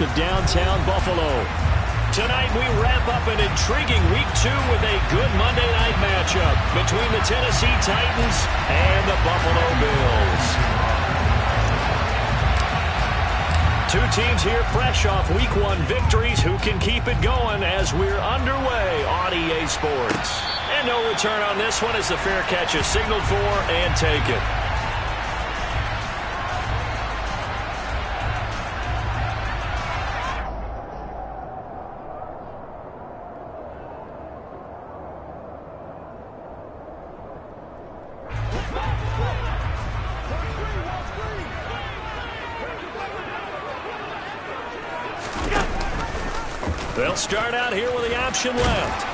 of downtown Buffalo. Tonight we wrap up an intriguing Week 2 with a good Monday night matchup between the Tennessee Titans and the Buffalo Bills. Two teams here fresh off Week 1 victories. Who can keep it going as we're underway on EA Sports? And no return on this one as the fair catch is signaled for and taken. They'll start out here with the option left.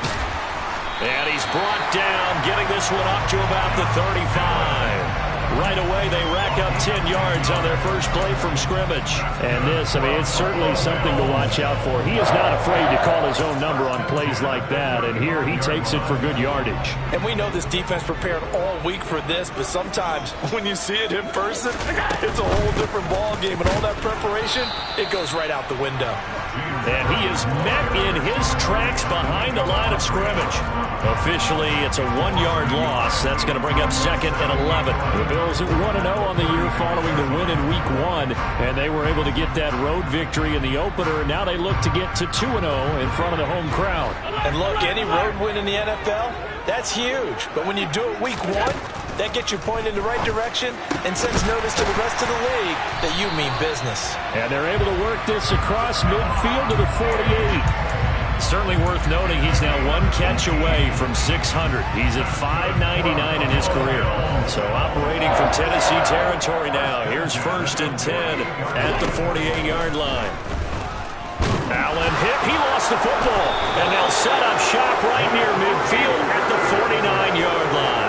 And he's brought down, getting this one up to about the 35. Right away, they rack up 10 yards on their first play from scrimmage. And this, it's certainly something to watch out for. He is not afraid to call his own number on plays like that. And here, he takes it for good yardage. And we know this defense prepared all week for this, but sometimes when you see it in person, it's a whole different ball game. And all that preparation, it goes right out the window. And he is met in his tracks behind the line of scrimmage. Officially, it's a 1-yard loss. That's going to bring up 2nd and 11. The Bills at 1-0 on the year following the win in Week 1. And they were able to get that road victory in the opener. Now they look to get to 2-0 in front of the home crowd. And look, any road win in the NFL, that's huge. But when you do it Week 1, that gets you pointed in the right direction and sends notice to the rest of the league that you mean business. And they're able to work this across midfield to the 48. Certainly worth noting he's now 1 catch away from 600. He's at 599 in his career. So operating from Tennessee territory now. Here's 1st and 10 at the 48-yard line. Allen hit. He lost the football. And they'll set up shop right near midfield at the 49-yard line.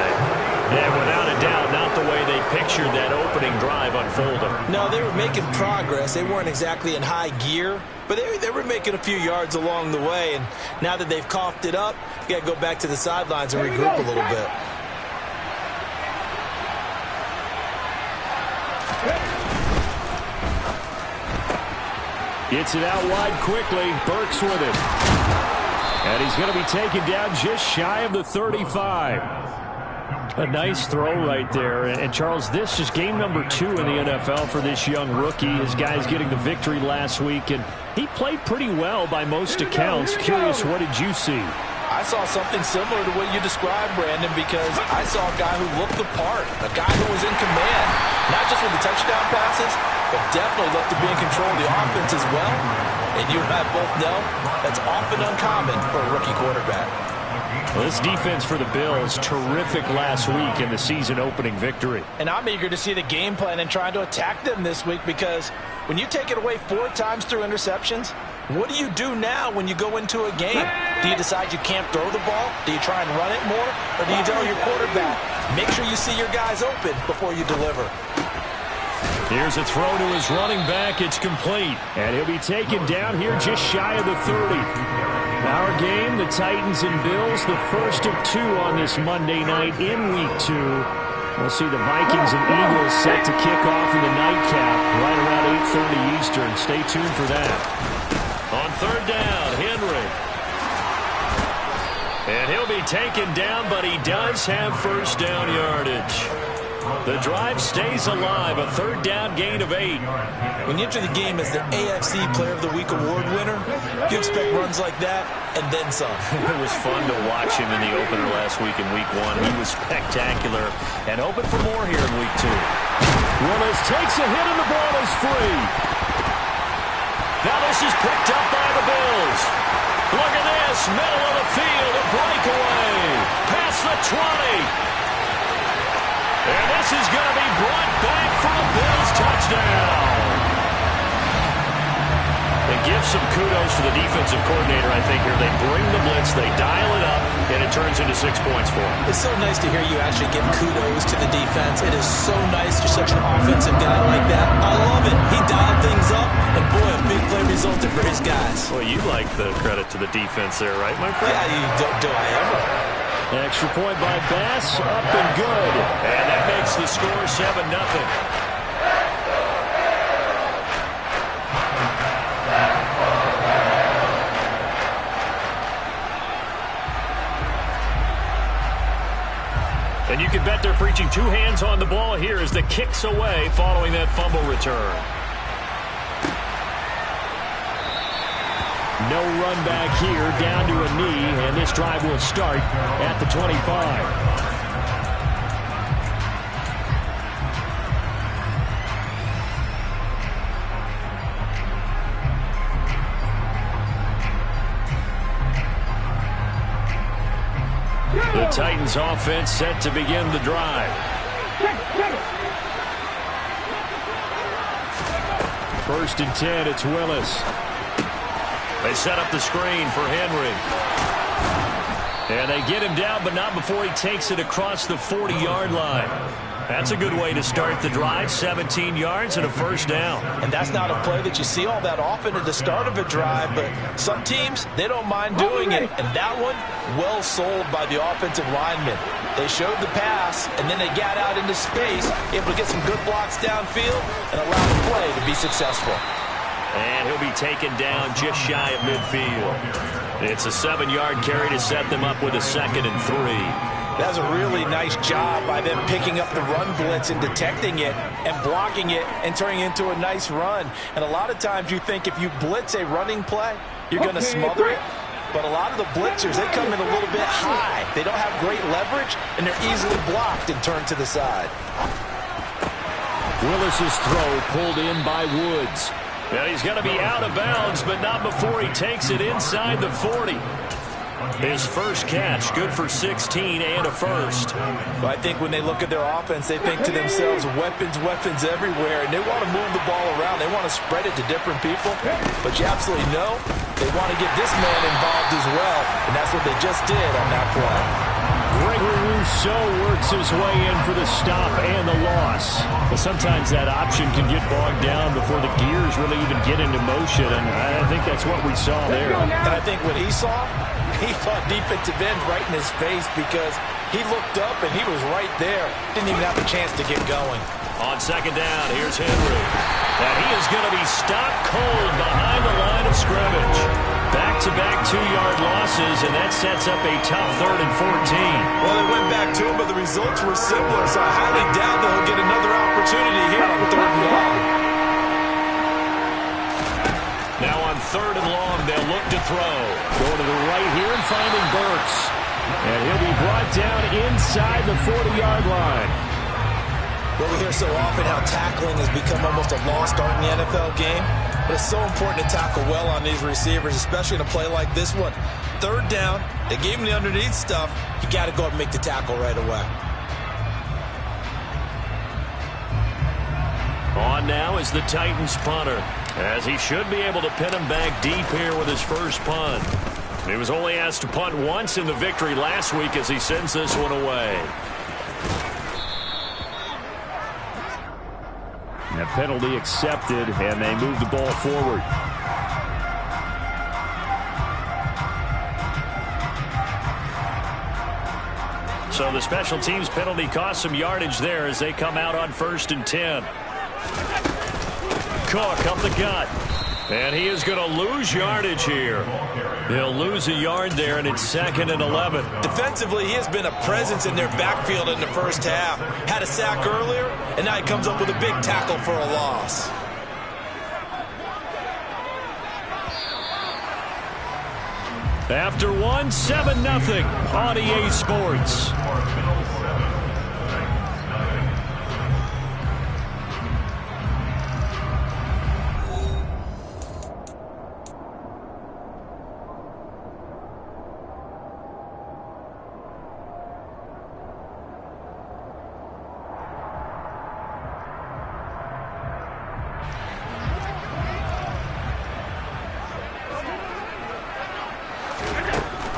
And without a doubt, not the way they pictured that opening drive unfolding. No, they were making progress. They weren't exactly in high gear, but they were making a few yards along the way. And now that they've coughed it up, you got to go back to the sidelines and regroup a little bit. Gets it out wide quickly. Burks with it. And he's going to be taken down just shy of the 35. A nice throw right there. And Charles, this is game number 2 in the NFL for this young rookie. His guy's getting the victory last week, and he played pretty well by most accounts. Curious, what did you see? I saw something similar to what you described, Brandon, because I saw a guy who looked the part, a guy who was in command, not just with the touchdown passes, but definitely looked to be in control of the offense as well. And you and I both know that's often uncommon for a rookie quarterback. Well, this defense for the Bills, terrific last week in the season-opening victory. And I'm eager to see the game plan and trying to attack them this week, because when you take it away 4 times through interceptions, what do you do now when you go into a game? Do you decide you can't throw the ball? Do you try and run it more? Or do you tell your quarterback, make sure you see your guys open before you deliver? Here's a throw to his running back. It's complete. And he'll be taken down here just shy of the 30. Our game, the Titans and Bills, the first of 2 on this Monday night in Week 2. We'll see the Vikings and Eagles set to kick off in the nightcap right around 8:30 Eastern. Stay tuned for that. On 3rd down, Henry. And he'll be taken down, but he does have first down yardage. The drive stays alive, a 3rd down gain of 8. When you enter the game as the AFC Player of the Week award winner, you expect runs like that and then some. It was fun to watch him in the opener last week in Week 1. He was spectacular and open for more here in Week 2. Willis takes a hit and the ball is free. Now this is picked up by the Bills. Look at this, middle of the field, a breakaway. Past the 20. And this is going to be brought back for a Bills touchdown. And give some kudos to the defensive coordinator, I think, here. They bring the blitz, they dial it up, and it turns into 6 points for them. It's so nice to hear you actually give kudos to the defense. It is so nice you're such an offensive guy like that. I love it. He dialed things up, and boy, a big play resulted for his guys. Well, you like the credit to the defense there, right, my friend? Yeah, do I ever? Extra point by Bass, up and good. And that makes the score 7-0. And you can bet they're preaching two hands on the ball here as the kick's away following that fumble return. No run back here, down to a knee, and this drive will start at the 25. The Titans offense set to begin the drive. First and 10, it's Willis. They set up the screen for Henry. And they get him down, but not before he takes it across the 40-yard line. That's a good way to start the drive, 17 yards and a first down. And that's not a play that you see all that often at the start of a drive, but some teams, they don't mind doing it. And that one, well sold by the offensive lineman. They showed the pass, and then they got out into space, able to get some good blocks downfield and allow the play to be successful. And he'll be taken down just shy of midfield. It's a 7-yard carry to set them up with a 2nd and 3. That's a really nice job by them picking up the run blitz and detecting it and blocking it and turning it into a nice run. And a lot of times you think if you blitz a running play, you're going to smother it. But a lot of the blitzers, they come in a little bit high. They don't have great leverage, and they're easily blocked and turned to the side. Willis's throw pulled in by Woods. Now he's going to be out of bounds, but not before he takes it inside the 40. His first catch, good for 16 and a first. But I think when they look at their offense, they think to themselves, weapons, weapons everywhere, and they want to move the ball around. They want to spread it to different people. But you absolutely know they want to get this man involved as well, and that's what they just did on that play. Gregory Rousseau works his way in for the stop and the loss. But sometimes that option can get bogged down before the gears really even get into motion, and I think that's what we saw there. And I think what he saw, he thought defensive end right in his face because he looked up and he was right there. Didn't even have a chance to get going. On second down, here's Henry. And he is going to be stopped cold behind the line of scrimmage. Back-to-back 2-yard losses, and that sets up a tough 3rd and 14. Well, they went back to him, but the results were similar, so I highly doubt that he'll get another opportunity here on 3rd and long. Now on 3rd and long, they'll look to throw. Going to the right here and finding Burks. And he'll be brought down inside the 40-yard line. Well, we hear so often how tackling has become almost a lost art in the NFL game. But it's so important to tackle well on these receivers, especially in a play like this one. 3rd down, they gave him the underneath stuff. You got to go up and make the tackle right away. On now is the Titans punter, as he should be able to pin him back deep here with his first punt. He was only asked to punt once in the victory last week as he sends this one away. And a penalty accepted, and they move the ball forward. So the special teams penalty cost some yardage there as they come out on 1st and 10. Cook up the gut. And he is going to lose yardage here. He'll lose a yard there, and it's 2nd and 11. Defensively, he has been a presence in their backfield in the first half. Had a sack earlier, and now he comes up with a big tackle for a loss. After one, 7-0 on EA Sports.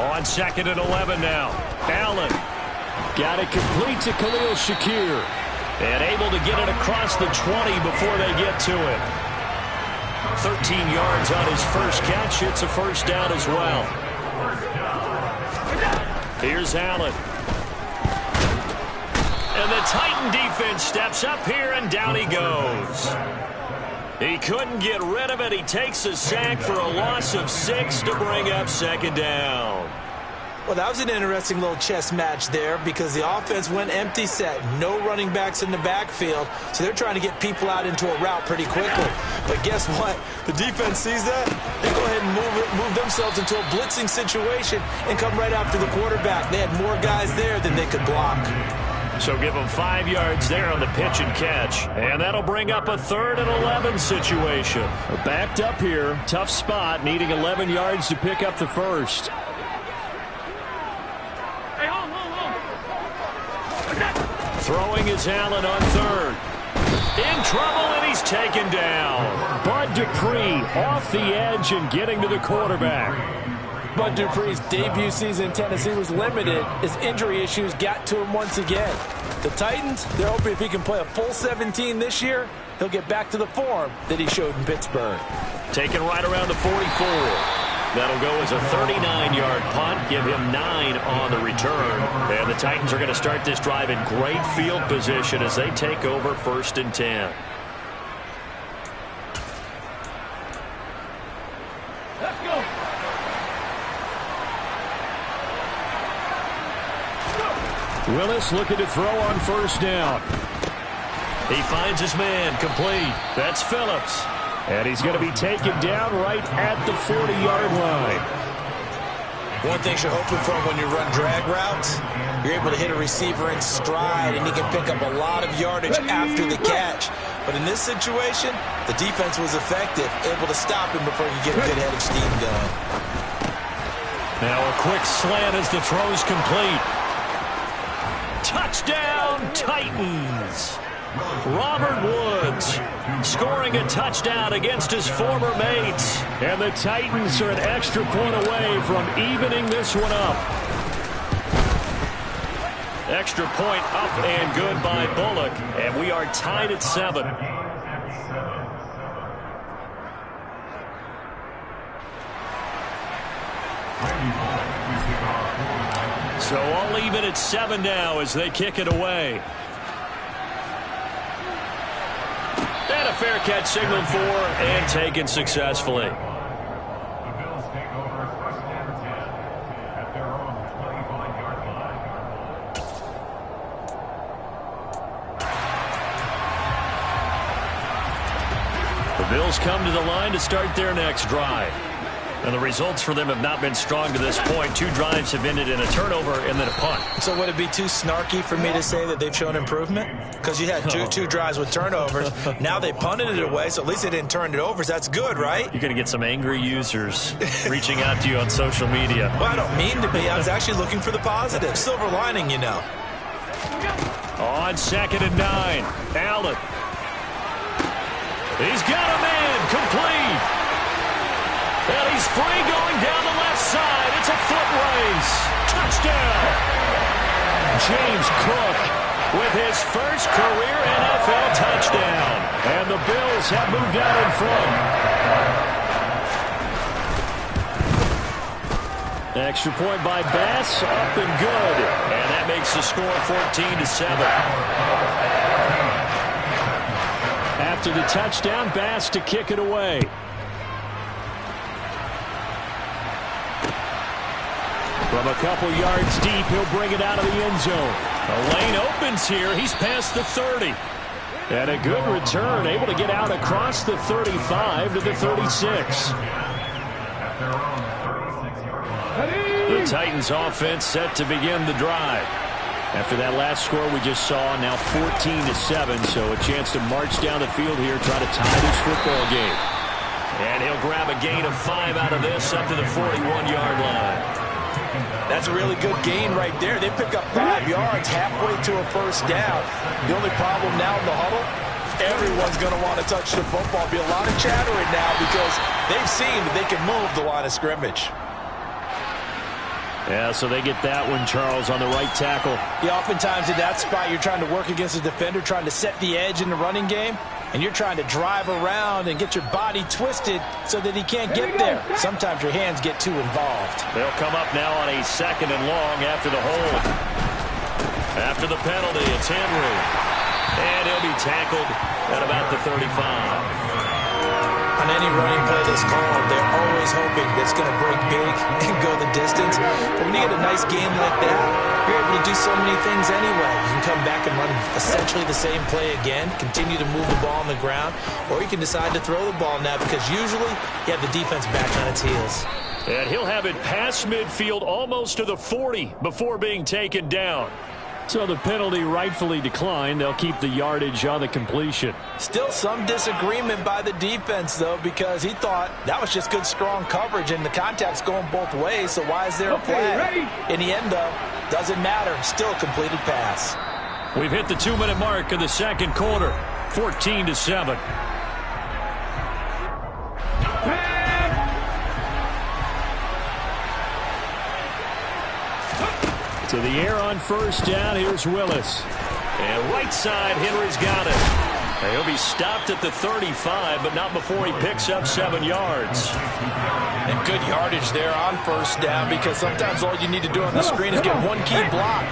On 2nd and 11 now. Allen got it complete to Khalil Shakir. And able to get it across the 20 before they get to it. 13 yards on his first catch. It's a first down as well. Here's Allen. And the Titan defense steps up here, and down he goes. He couldn't get rid of it. He takes a sack for a loss of 6 to bring up 2nd down. Well, that was an interesting little chess match there because the offense went empty set. No running backs in the backfield, so they're trying to get people out into a route pretty quickly. But guess what? The defense sees that. They go ahead and move themselves into a blitzing situation and come right after the quarterback. They had more guys there than they could block. So give them 5 yards there on the pitch and catch. And that'll bring up a 3rd and 11 situation. Backed up here. Tough spot, needing 11 yards to pick up the first. Throwing is Allen on 3rd. In trouble, and he's taken down. Bud Dupree off the edge and getting to the quarterback. Bud Dupree's debut season in Tennessee was limited as injury issues got to him once again. The Titans, they're hoping if he can play a full 17 this year, he'll get back to the form that he showed in Pittsburgh. Taken right around the 44. That'll go as a 39-yard punt, give him 9 on the return. And the Titans are going to start this drive in great field position as they take over 1st and 10. Let's go. Willis looking to throw on 1st down. He finds his man, complete. That's Phillips. And he's going to be taken down right at the 40-yard line. One thing you're hoping for when you run drag routes, you're able to hit a receiver in stride, and he can pick up a lot of yardage after the catch. But in this situation, the defense was effective, able to stop him before he could get a good head of steam going. Now a quick slant as the throw's complete. Touchdown, Titans! Robert Woods scoring a touchdown against his former mates. And the Titans are an extra point away from evening this one up. Extra point up and good by Bullock. And we are tied at 7. So all even at 7 now as they kick it away. And a fair catch signaled for and taken successfully. The Bills take over 1st and 10 at their own 25-yard line. The Bills come to the line to start their next drive. And the results for them have not been strong to this point. 2 drives have ended in a turnover and then a punt. So would it be too snarky for me to say that they've shown improvement? Because you had two drives with turnovers. Now they punted it away, so at least they didn't turn it over. So that's good, right? You're going to get some angry users reaching out to you on social media. Well, I don't mean to be. I was actually looking for the positive. Silver lining, you know. On 2nd and 9. Allen. He's got a man. Complete. And he's free going down the left side. It's a foot race. Touchdown. James Cook with his first career NFL touchdown. And the Bills have moved out in front. Extra point by Bass, up and good. And that makes the score 14-7. After the touchdown, Bass to kick it away. From a couple yards deep, he'll bring it out of the end zone. The lane opens here. He's past the 30. And a good return, able to get out across the 35 to the 36. The Titans offense set to begin the drive. After that last score we just saw, now 14-7, so a chance to march down the field here, try to tie this football game. And he'll grab a gain of 5 out of this up to the 41-yard line. That's a really good gain right there. They pick up 5 yards halfway to a first down. The only problem now in the huddle, everyone's going to want to touch the football. Be a lot of chattering now because they've seen that they can move the line of scrimmage. Yeah, so they get that one, Charles, on the right tackle. Yeah, oftentimes in that spot, you're trying to work against a defender, trying to set the edge in the running game, and you're trying to drive around and get your body twisted so that he can't get there. Sometimes your hands get too involved. They'll come up now on a 2nd and long after the hold. After the penalty, it's Henry. And he'll be tackled at about the 35. On any running play that's called, they're always always hoping that it's going to break big and go the distance. But when you get a nice game like that, you're able to do so many things anyway. You can come back and run essentially the same play again, continue to move the ball on the ground, or you can decide to throw the ball now because usually you have the defense back on its heels. And he'll have it past midfield almost to the 40 before being taken down. So the penalty rightfully declined. They'll keep the yardage on the completion. Still some disagreement by the defense, though, because he thought that was just good, strong coverage, and the contact's going both ways, so why is there a flag? In the end, though, doesn't matter. Still a completed pass. We've hit the 2-minute mark of the second quarter, 14-7. To the air on first down. Here's Willis. And right side, Henry's got it. And he'll be stopped at the 35, but not before he picks up 7 yards. And good yardage there on first down, because sometimes all you need to do on the screen is get one key block.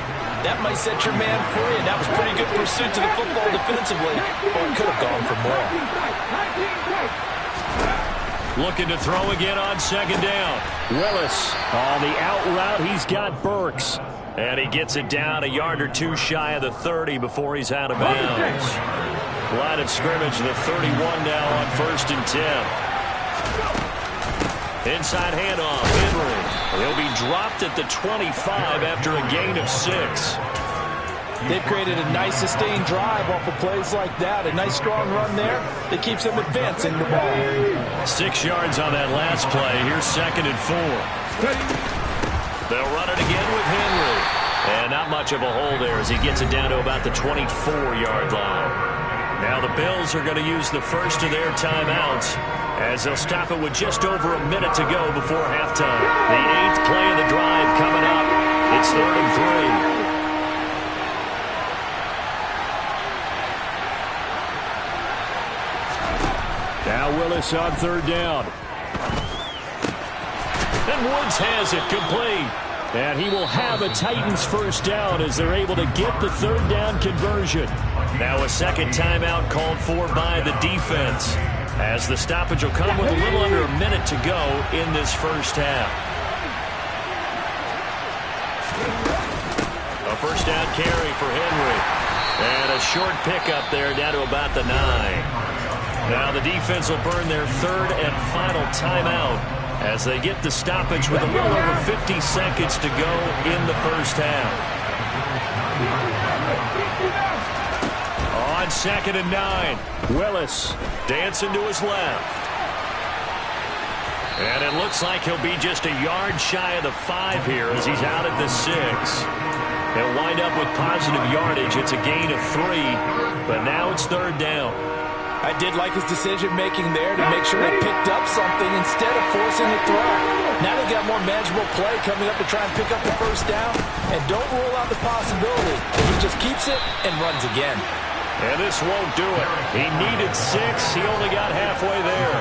That might set your man free, and that was pretty good pursuit to the football defensively. Or it could have gone for more. Looking to throw again on second down. Willis on the out route. He's got Burks. And he gets it down a yard or two shy of the 30 before he's out of bounds. Line of scrimmage, the 31 now on 1st and 10. Inside handoff, Henry. He'll be dropped at the 25 after a gain of 6. They've created a nice sustained drive off of plays like that. A nice strong run there that keeps them advancing the ball. 6 yards on that last play. Here's 2nd and 4. They'll run it again with Henry. And not much of a hole there as he gets it down to about the 24-yard line. Now the Bills are going to use the first of their timeouts as they'll stop it with just over a minute to go before halftime. The 8th play of the drive coming up. It's 3rd and 3. Now Willis on 3rd down. And Woods has it complete. And he will have a Titans first down as they're able to get the 3rd down conversion. Now a second timeout called for by the defense, as the stoppage will come with a little under a minute to go in this first half. A first down carry for Henry. And a short pickup there down to about the 9. Now the defense will burn their 3rd and final timeout as they get the stoppage with a little over 50 seconds to go in the first half. On 2nd and 9, Willis dancing to his left. And it looks like he'll be just a yard shy of the 5 here as he's out at the 6. He'll wind up with positive yardage. It's a gain of 3, but now it's 3rd down. I did like his decision-making there to make sure they picked up something instead of forcing the throw. Now they got more manageable play coming up to try and pick up the first down. And don't rule out the possibility that he just keeps it and runs again. And this won't do it. He needed 6. He only got halfway there.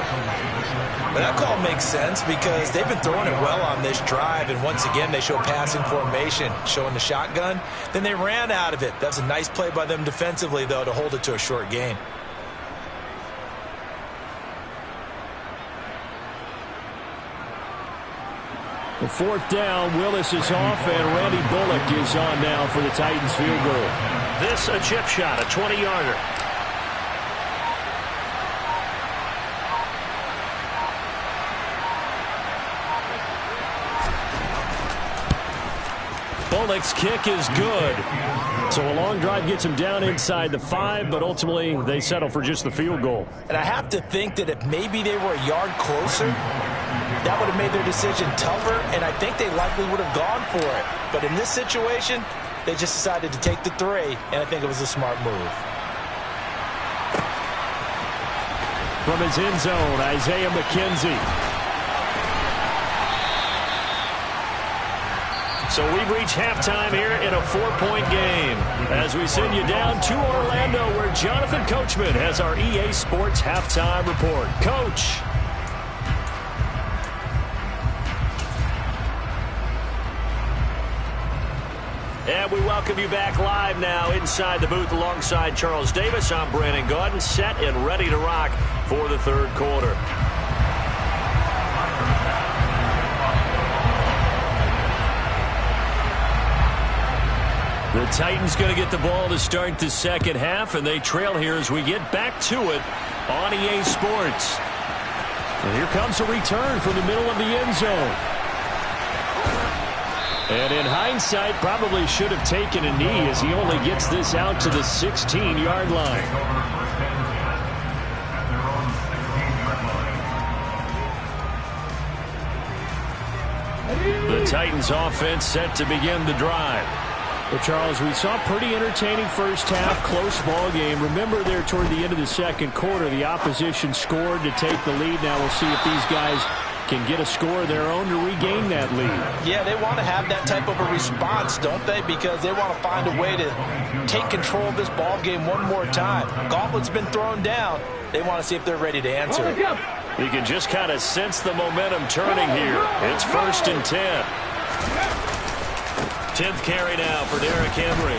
But that call makes sense because they've been throwing it well on this drive. And once again, they show passing formation, showing the shotgun. Then they ran out of it. That's a nice play by them defensively, though, to hold it to a short gain. The 4th down, Willis is off, and Randy Bullock is on now for the Titans field goal. This a chip shot, a 20-yarder. Bullock's kick is good. So a long drive gets him down inside the 5, but ultimately they settle for just the field goal. And I have to think that if maybe they were a yard closer, that would have made their decision tougher, and I think they likely would have gone for it. But in this situation, they just decided to take the 3, and I think it was a smart move. From his end zone, Isaiah McKenzie. So we've reached halftime here in a 4-point game as we send you down to Orlando, where Jonathan Coachman has our EA Sports halftime report. Coach. And we welcome you back live now inside the booth alongside Charles Davis. I'm Brandon Gaudin, set and ready to rock for the 3rd quarter. The Titans going to get the ball to start the second half, and they trail here as we get back to it on EA Sports. And here comes a return from the middle of the end zone. And in hindsight, probably should have taken a knee as he only gets this out to the 16-yard line. The Titans offense set to begin the drive. Well, Charles, we saw pretty entertaining first half, close ball game. Remember there toward the end of the second quarter, the opposition scored to take the lead. Now we'll see if these guys can get a score of their own to regain that lead. Yeah, they want to have that type of a response, don't they? Because they want to find a way to take control of this ball game one more time. Gauntlet's been thrown down. They want to see if they're ready to answer it. You can just kind of sense the momentum turning here. It's 1st and 10. 10th carry now for Derrick Henry.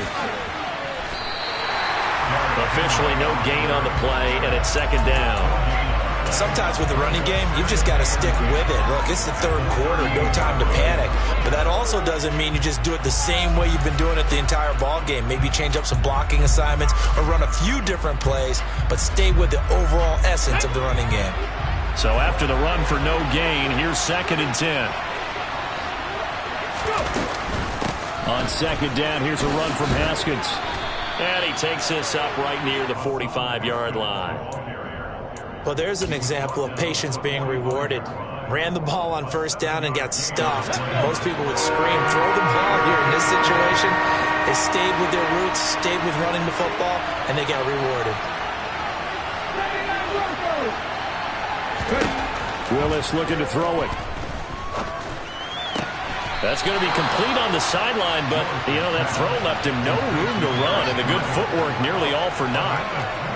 Officially no gain on the play, and it's 2nd down. Sometimes with the running game, you've just got to stick with it. Look, it's the 3rd quarter, no time to panic. But that also doesn't mean you just do it the same way you've been doing it the entire ball game. Maybe change up some blocking assignments or run a few different plays, but stay with the overall essence of the running game. So after the run for no gain, here's 2nd and 10. On 2nd down, here's a run from Haskins. And he takes this up right near the 45-yard line. Well, there's an example of patience being rewarded. Ran the ball on 1st down and got stuffed. Most people would scream, throw the ball here. In this situation, they stayed with their roots, stayed with running the football, and they got rewarded. Willis looking to throw it. That's going to be complete on the sideline, but, you know, that throw left him no room to run, and the good footwork nearly all for naught.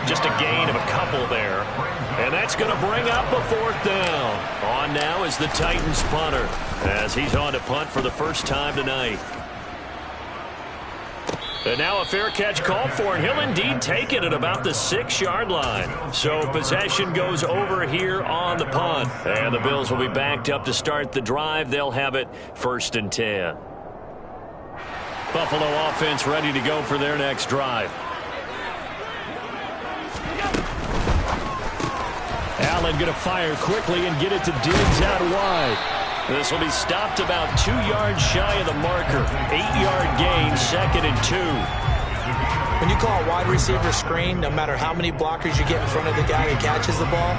Just a gain of a couple there. And that's going to bring up a 4th down. On now is the Titans punter, as he's on to punt for the first time tonight. And now a fair catch called for, and he'll indeed take it at about the 6-yard line. So possession goes over here on the punt. And the Bills will be backed up to start the drive. They'll have it 1st and 10. Buffalo offense ready to go for their next drive. Allen going to fire quickly and get it to Diggs out wide. This will be stopped about 2 yards shy of the marker. 8-yard gain, 2nd and 2. When you call a wide receiver screen, no matter how many blockers you get in front of the guy that catches the ball,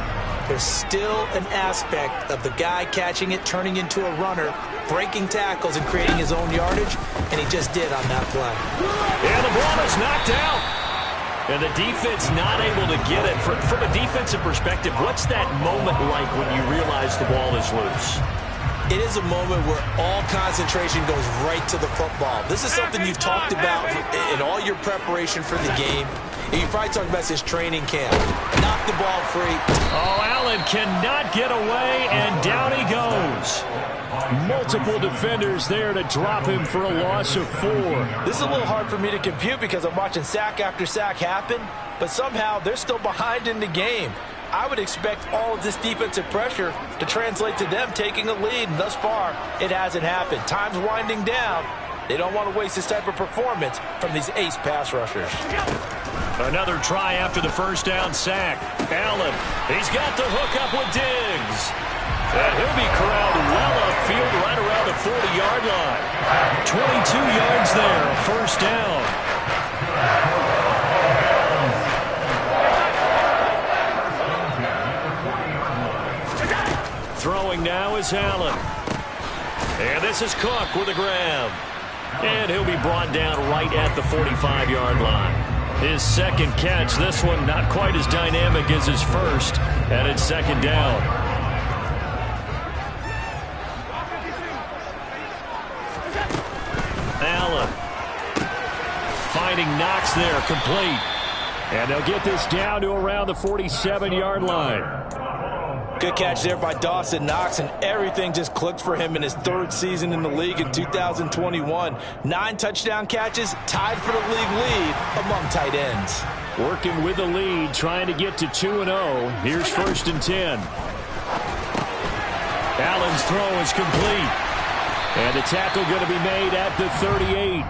there's still an aspect of the guy catching it, turning into a runner, breaking tackles and creating his own yardage, and he just did on that play. And the ball is knocked out. And the defense not able to get it. From a defensive perspective, what's that moment like when you realize the ball is loose? It is a moment where all concentration goes right to the football. This is something you've talked about in all your preparation for the game. And you probably talked about since training camp. Knock the ball free. Oh, Allen cannot get away, and down he goes. Multiple defenders there to drop him for a loss of 4. This is a little hard for me to compute because I'm watching sack after sack happen, but somehow they're still behind in the game. I would expect all of this defensive pressure to translate to them taking a lead, and thus far, it hasn't happened. Time's winding down. They don't want to waste this type of performance from these ace pass rushers. Another try after the 1st down sack. Allen, he's got the hook up with Diggs. And he'll be corralled well upfield right around the 40-yard line. 22 yards there, a 1st down. Throwing now is Allen. And this is Cook with a grab. And he'll be brought down right at the 45-yard line. His 2nd catch, this one not quite as dynamic as his first, and it's 2nd down. Allen finding Knox there, complete. And they'll get this down to around the 47-yard line. Good catch there by Dawson Knox, and everything just clicked for him in his 3rd season in the league in 2021. 9 touchdown catches, tied for the league lead among tight ends. Working with the lead, trying to get to 2-0. Here's 1st and 10. Allen's throw is complete. And the tackle going to be made at the 38.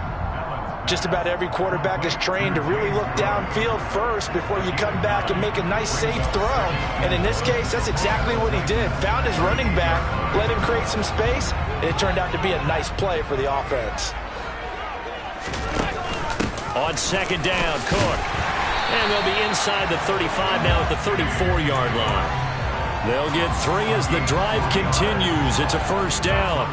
Just about every quarterback is trained to really look downfield first before you come back and make a nice, safe throw. And in this case, that's exactly what he did. Found his running back, let him create some space, and it turned out to be a nice play for the offense. On second down, Cook. And they'll be inside the 35 now at the 34-yard line. They'll get 3 as the drive continues. It's a first down.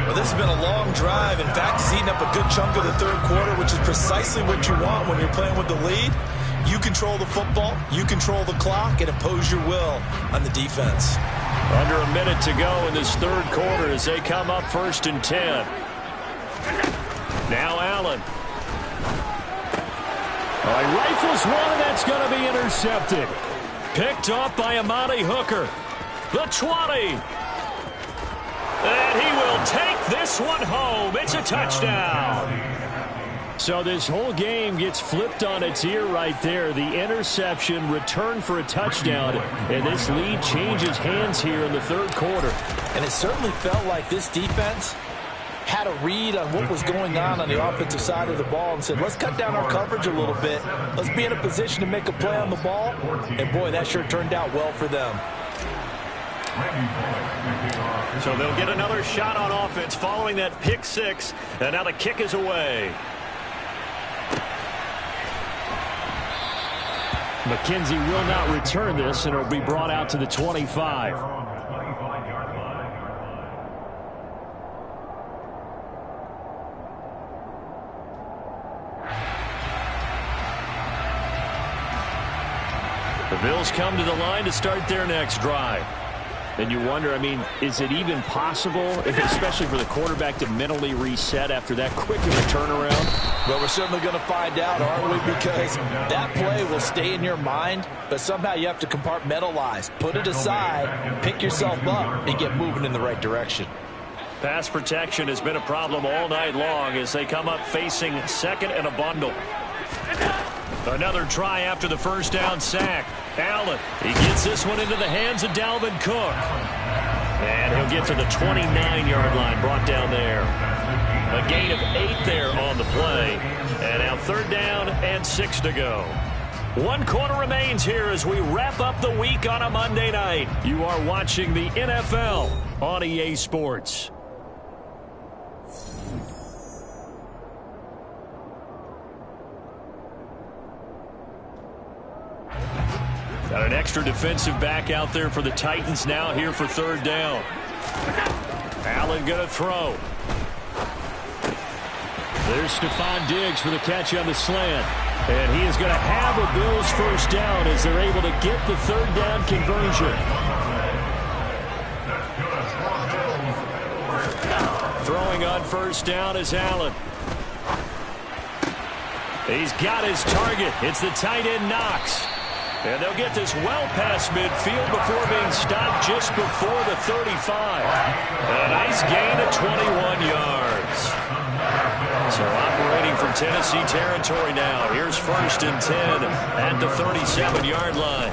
Well, this has been a long drive. In fact, it's eaten up a good chunk of the third quarter, which is precisely what you want when you're playing with the lead. You control the football, you control the clock, and impose your will on the defense. Under a minute to go in this third quarter as they come up 1st and 10. Now Allen. He rifles one, and that's going to be intercepted. Picked off by Amani Hooker. The 20. And he will take this one home. It's a touchdown. So this whole game gets flipped on its ear right there. The interception, return for a touchdown, and this lead changes hands here in the third quarter. And it certainly felt like this defense had a read on what was going on the offensive side of the ball and said, let's cut down our coverage a little bit. Let's be in a position to make a play on the ball. And, boy, that sure turned out well for them. So they'll get another shot on offense following that pick 6. And now the kick is away. McKenzie will not return this, and it'll be brought out to the 25. The Bills come to the line to start their next drive. And you wonder, I mean, is it even possible, especially for the quarterback, to mentally reset after that quick of a turnaround? Well, we're certainly going to find out, aren't we? Because that play will stay in your mind, but somehow you have to compartmentalize. Put it aside, pick yourself up, and get moving in the right direction. Pass protection has been a problem all night long as they come up facing second and a bundle. Another try after the first down sack. Allen, he gets this one into the hands of Dalvin Cook. And he'll get to the 29-yard line, brought down there. A gain of 8 there on the play. And now 3rd down and 6 to go. 1 quarter remains here as we wrap up the week on a Monday night. You are watching the NFL on EA Sports. Got an extra defensive back out there for the Titans now here for 3rd down. Allen going to throw. There's Stephon Diggs for the catch on the slant. And he is going to have a Bills first down as they're able to get the 3rd down conversion. Throwing on first down is Allen. He's got his target. It's the tight end Knox. And they'll get this well past midfield before being stopped just before the 35. A nice gain of 21 yards. So operating from Tennessee territory now. Here's 1st and 10 at the 37-yard line.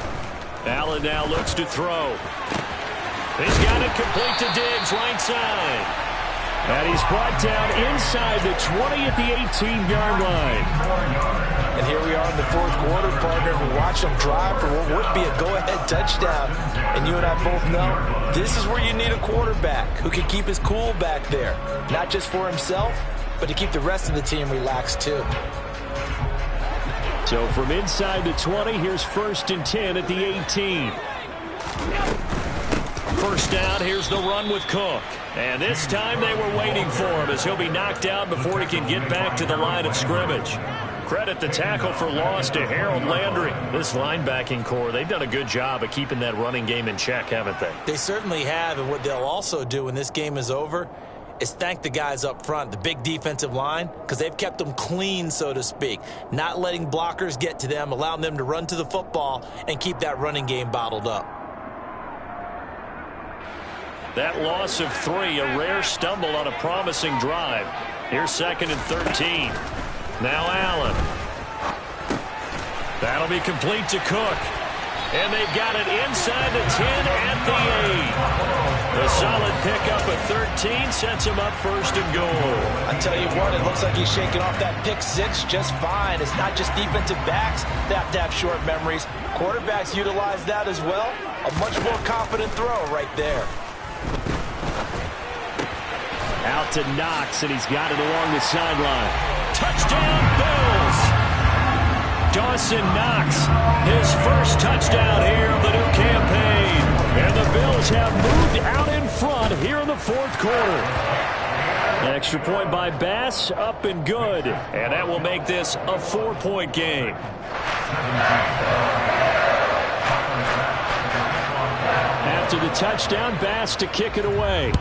Allen now looks to throw. He's got it complete to Diggs, right side. And he's brought down inside the 20 at the 18-yard line. And here we are in the 4th quarter, partner. We watch them drive for what would be a go-ahead touchdown. And you and I both know this is where you need a quarterback who can keep his cool back there. Not just for himself, but to keep the rest of the team relaxed too. So from inside the 20, here's 1st and 10 at the 18. First down, here's the run with Cook. And this time they were waiting for him as he'll be knocked down before he can get back to the line of scrimmage. Credit the tackle for loss to Harold Landry. This linebacking core, they've done a good job of keeping that running game in check, haven't they? They certainly have, and what they'll also do when this game is over is thank the guys up front, the big defensive line, because they've kept them clean, so to speak, not letting blockers get to them, allowing them to run to the football and keep that running game bottled up. That loss of 3, a rare stumble on a promising drive. Here's 2nd and 13. Now Allen. That'll be complete to Cook. And they've got it inside the 10 at the 8. A solid pickup of 13 sets him up first and goal. I tell you what, it looks like he's shaking off that pick six just fine. It's not just defensive backs that have to have short memories. Quarterbacks utilize that as well. A much more confident throw right there. Out to Knox, and he's got it along the sideline. Touchdown, Bills! Dawson Knox, his first touchdown here of the new campaign. And the Bills have moved out in front here in the fourth quarter. Extra point by Bass, up and good. And that will make this a 4-point game. After the touchdown, Bass to kick it away.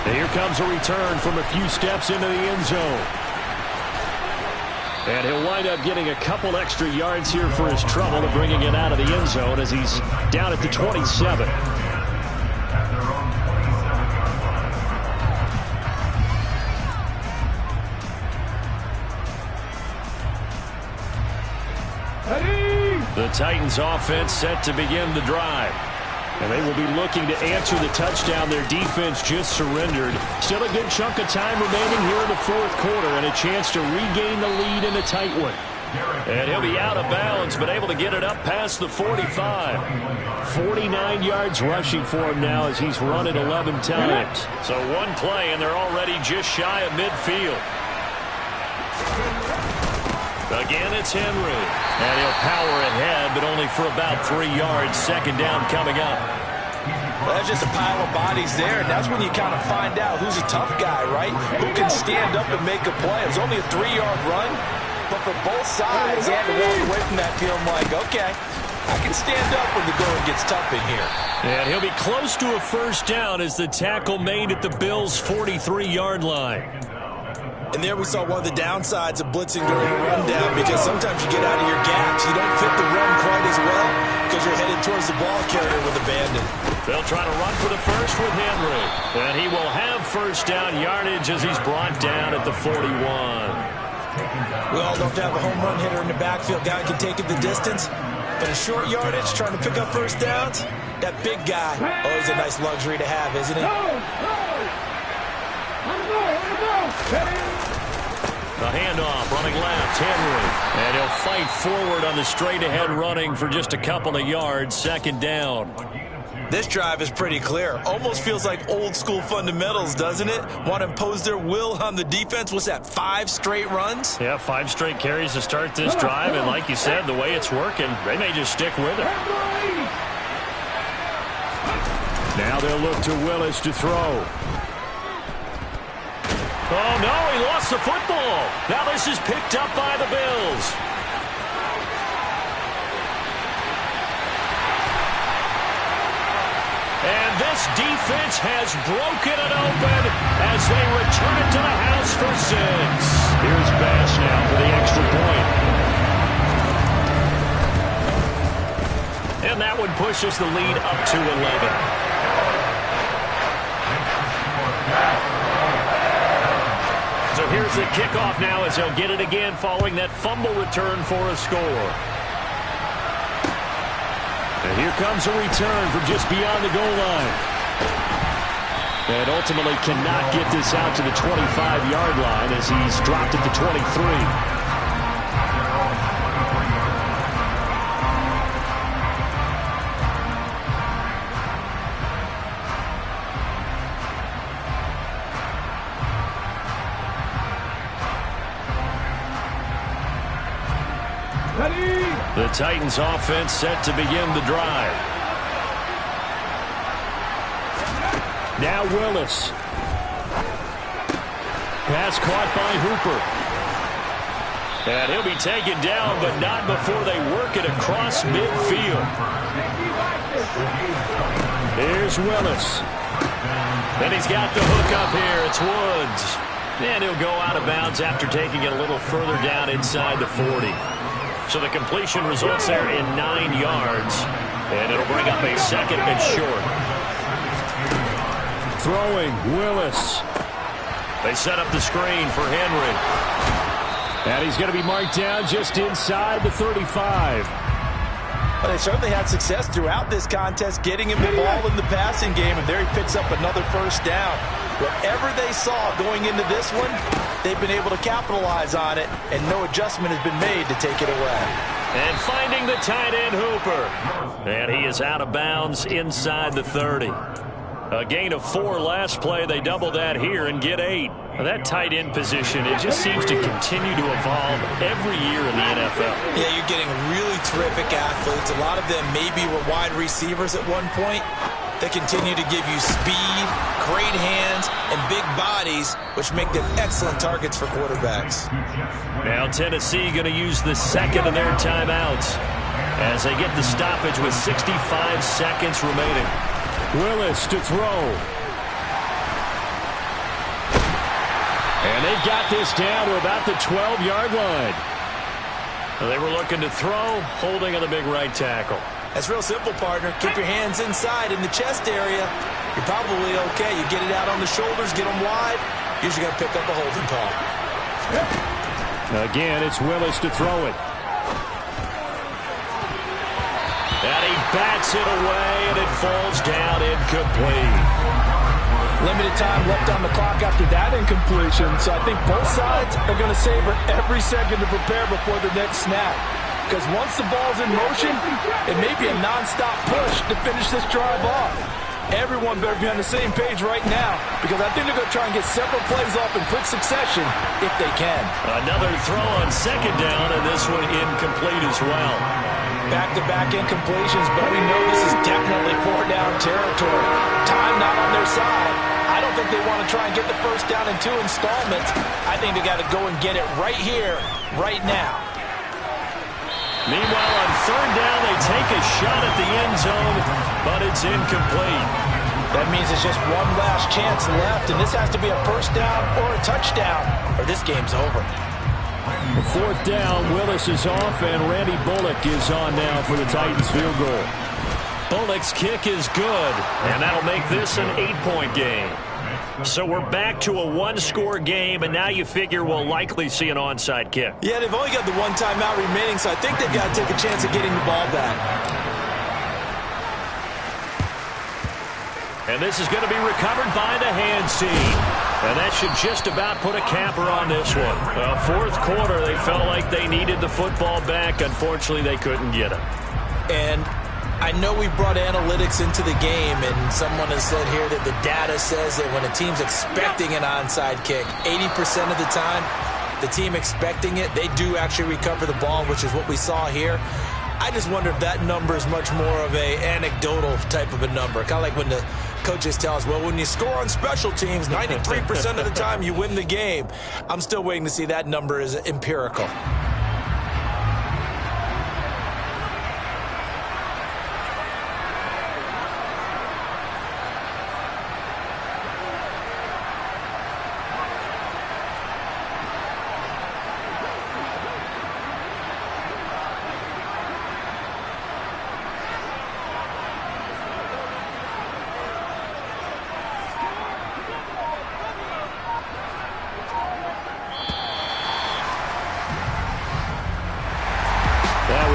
And here comes a return from a few steps into the end zone. And he'll wind up getting a couple extra yards here for his trouble of bringing it out of the end zone as he's down at the 27. The Titans offense set to begin the drive. And they will be looking to answer the touchdown their defense just surrendered. Still a good chunk of time remaining here in the fourth quarter and a chance to regain the lead in a tight one. And he'll be out of bounds, but able to get it up past the 45. 49 yards rushing for him now as he's run it 11 times. So one play, and they're already just shy of midfield. Again, it's Henry. And he'll power ahead, but only for about 3 yards. Second down coming up. Well, that's just a pile of bodies there, and that's when you kind of find out who's a tough guy, right? Who can stand up and make a play. It was only a 3-yard run, but for both sides, they had to walk away from that feeling like, okay, I can stand up when the going gets tough in here. And he'll be close to a first down as the tackle made at the Bills' 43-yard line. And there we saw one of the downsides of blitzing during a rundown, because sometimes you get out of your gaps. You don't fit the run quite as well because you're headed towards the ball carrier with abandon. They'll try to run for the first with Henry. And he will have first down yardage as he's brought down at the 41. We all love to have a home run hitter in the backfield. Guy can take it the distance. But a short yardage, trying to pick up first downs, that big guy, always a nice luxury to have, isn't it? The handoff, running left, Henry. And he'll fight forward on the straight-ahead running for just a couple of yards, second down. This drive is pretty clear. Almost feels like old-school fundamentals, doesn't it? Want to impose their will on the defense. What's that, 5 straight runs? Yeah, 5 straight carries to start this drive. And like you said, the way it's working, they may just stick with it. Now they'll look to Willis to throw. Oh, no, he lost the football. Now this is picked up by the Bills. And this defense has broken it open as they return it to the house for 6. Here's Bass now for the extra point. And that one pushes the lead up to 11. So here's the kickoff now as they'll get it again following that fumble return for a score. And here comes a return from just beyond the goal line. And ultimately cannot get this out to the 25-yard line as he's dropped at the 23. The Titans offense set to begin the drive. Now Willis. Pass caught by Hooper. And he'll be taken down, but not before they work it across midfield. Here's Willis. Then he's got the hook up here. It's Woods. And he'll go out of bounds after taking it a little further down inside the 40. So the completion results there in 9 yards. And it'll bring up a second and short. Throwing, Willis. They set up the screen for Henry. And he's going to be marked down just inside the 35. Well, they certainly had success throughout this contest, getting him the ball in the passing game, and there he picks up another first down. Whatever they saw going into this one, they've been able to capitalize on it, and no adjustment has been made to take it away. And finding the tight end, Hooper. And he is out of bounds inside the 30. A gain of 4 last play. They double that here and get 8. That tight end position, it just seems to continue to evolve every year in the NFL. Yeah, you're getting really terrific athletes. A lot of them maybe were wide receivers at one point. They continue to give you speed, great hands, and big bodies, which make them excellent targets for quarterbacks. Now Tennessee going to use the second of their timeouts as they get the stoppage with 65 seconds remaining. Willis to throw. And they've got this down to about the 12-yard line. They were looking to throw, holding on the big right tackle. That's real simple, partner. Keep your hands inside in the chest area. You're probably okay. You get it out on the shoulders, get them wide. Usually got to pick up a holding call. Again, it's Willis to throw it. And he bats it away, and it falls down incomplete. Limited time left on the clock after that incompletion, so I think both sides are going to savor every second to prepare before the next snap. Because once the ball's in motion, it may be a non-stop push to finish this drive off. Everyone better be on the same page right now, because I think they're going to try and get several plays off in quick succession if they can. Another throw on second down, and this one incomplete as well. Back-to-back incompletions, but we know this is definitely 4-down territory. Time not on their side. I don't think they want to try and get the first down in 2 installments. I think they got to go and get it right here, right now. Meanwhile, on third down, they take a shot at the end zone, but it's incomplete. That means it's just one last chance left, and this has to be a first down or a touchdown, or this game's over. Fourth down, Willis is off, and Randy Bullock is on now for the Titans field goal. Bullock's kick is good, and that'll make this an 8-point game. So we're back to a 1-score game, and now you figure we'll likely see an onside kick. Yeah, they've only got the one timeout remaining, so I think they've got to take a chance of getting the ball back. And this is going to be recovered by the hands team. And that should just about put a capper on this one. Well, fourth quarter, they felt like they needed the football back. Unfortunately, they couldn't get it. And I know we brought analytics into the game, and someone has said here that the data says that when a team's expecting an onside kick, 80% of the time, the team expecting it, they do actually recover the ball, which is what we saw here. I just wonder if that number is much more of a anecdotal type of a number. Kind of like when the coaches tell us, well, when you score on special teams, 93% of the time you win the game. I'm still waiting to see that number is empirical.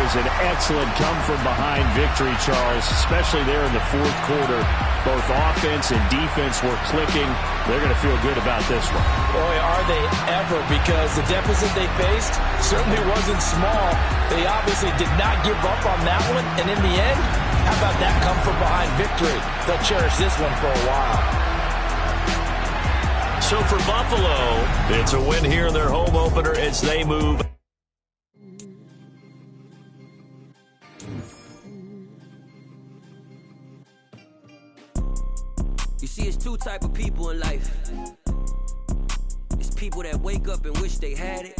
An excellent come-from-behind victory, Charles, especially there in the fourth quarter. Both offense and defense were clicking. They're going to feel good about this one. Boy, are they ever, because the deficit they faced certainly wasn't small. They obviously did not give up on that one, and in the end, how about that come-from-behind victory? They'll cherish this one for a while. So for Buffalo, it's a win here in their home opener as they move. You see, it's 2 type of people in life. It's people that wake up and wish they had it,